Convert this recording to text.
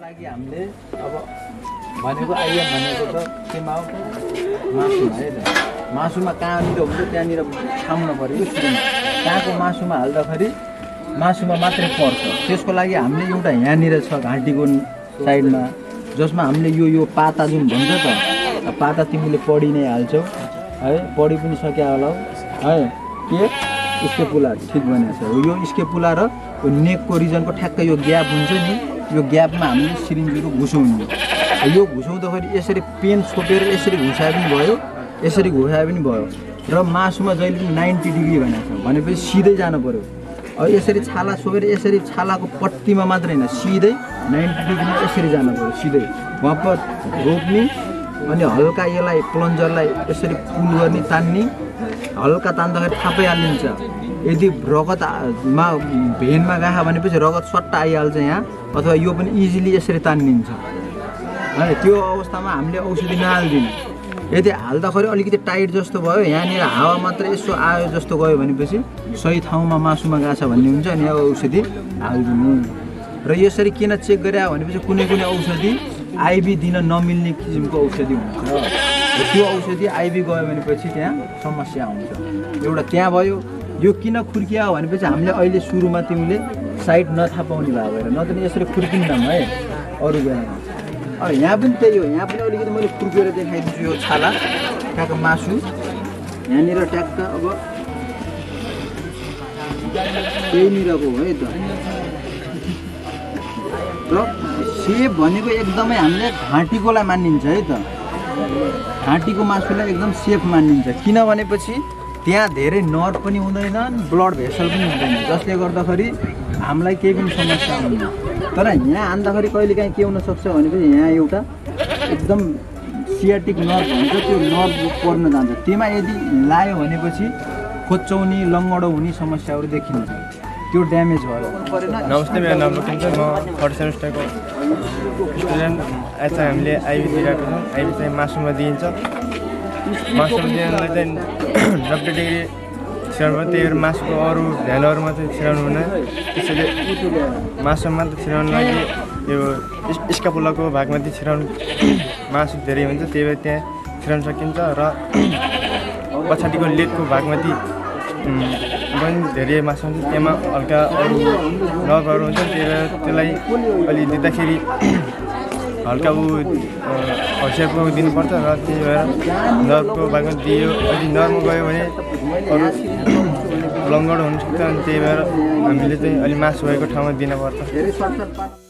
लागि हामीले अब भनेको आइएम भनेको त केमा हो मासुमा है त मासुमा कहाँनिर हुन्छ त्यहाँनिर छाम्न पर्यो कहाँको मासुमा हाल्दाखेरि मासुमा मात्रै पर्छ त्यसको लागि हामीले एउटा यहाँनिर छ घाँटीको साइडमा जसमा हामीले यो पाता जुन भन्छ त पाता तिमीले पढि नै हाल्छौ है पढि पनि सक्या होला है के स्केपुला ठिक भनेको छ यो स्केपुला र यो नेकको रिजनको ठ्याक्क यो ग्याप हुन्छ नि यो ग्यापमा हामीले सिरिन्जहरू घुसाउने यो घुसाउँदाखेरि यसरी पेन छोपेर यसरी घुसाए पनि भयो यसरी घुसाए पनि भयो र मासुमा जहिले पनि 90 डिग्री भनेको छ भनेपछि सिधै जानु पर्यो अब यसरी छाला छोपेर यसरी छालाको पट्टीमा मात्र हैन सिधै 90 डिग्री यसरी जानु पर्यो सिधै वापस रोप्ने अनि हल्का यसलाई प्लन्जरलाई यसरी पुल गर्ने तान्ने हल्का तान्दाखेरि थापै हालिन्छ यदि रगतमा भेनमा गयो भनेपछि रगत सट्ट आइहाल्छ यहाँ अथवा यो पनि इजिली यसरी तान्निन्छ है त्यो अवस्थामा हामीले औषधि नहाल्दिनु यदि हाल्दाखेरि अलिकति टाइट जस्तो भयो यहाँनिर हावा मात्र यसो आयो जस्तो गयो भनेपछि सही ठाउँमा मासुमा गएको छ भन्ने हुन्छ अनि अब औषधि हाल्दिनु र यसरी किन चेक गरे भनेपछि कुनै कुनै औषधि आइबी दिन नमिल्ने किसिमको औषधि हुन्छ त्यो औषधि आइबी गयो भनेपछि त्यहाँ समस्या हुन्छ एउटा त्यहाँ भयो यो किन खुर्किया भनेपछि हामीले अहिले सुरुमा तिमीले साइड नथाहा पाउने भए भएर नत्र यसरी खुर्किन्नौँ है अरू बेलामा अब यहाँ पनि त्यही हो यहाँ पनि अलिकति मैले खुर्केर देखाइदिन्छु यो छाला ट्याक्क मासु यहाँनिर ट्याक्क अब त्यहीनिरको हो है त र सेप भनेको एकदमै हामीले घाँटीकोलाई मानिन्छ है त घाँटीको मासुलाई एकदम सेफ मानिन्छ किन भनेपछि त्यहाँ धेरै नर्भ पनि हुँदैन ब्लड भेसल पनि हुँदैन जसले गर्दाखेरि हामीलाई केही पनि समस्या हुँदैन तर यहाँ हान्दाखेरि कहिलेकाहीँ के हुनसक्छ भनेपछि यहाँ एउटा एकदम सियाटिक नर्भ हुन्छ त्यो नर्भ पर्न जान्छ त्यसमा यदि लायो भनेपछि खोच्चाउने लङ्गडो हुने समस्याहरू देखिन्छ त्यो ड्यामेज भयो नमस्ते मेरो नाम लोकेन छ म 3rd सेमेस्टरको स्टुडेन्ट आज हामीले आइबी दिइरहेको छौँ आइबी चाहिँ मासुमा दिइन्छ मासुमा दिनलाई चाहिँ 90 डिग्री छिराउनु पर्यो त्यही भएर मासुको अरू भ्यालुहरूमा चाहिँ छिराउनु हुँदैन त्यसैले मासुमा मात्र छिराउनु लागि यो स्कापुलाको भागमाथि छिराउनु मासु धेरै हुन्छ त्यही भएर त्यहाँ छिराउन सकिन्छ र पछाडिको लेगको भागमाथि पनि धेरै मासु हुन्छ त्यहाँ हल्का अरू नर्भहरू हुन्छ त्यही भएर त्यसलाई अलि दिँदाखेरि हल्का हसियाको दिनुपर्छ र त्यही भएर नर्भको भागमा दियो अलि नर्म गयो भने अरू लङ्गडो हुनसक्छ अनि त्यही भएर हामीले चाहिँ अलि मासु भएको ठाउँमा दिनुपर्छ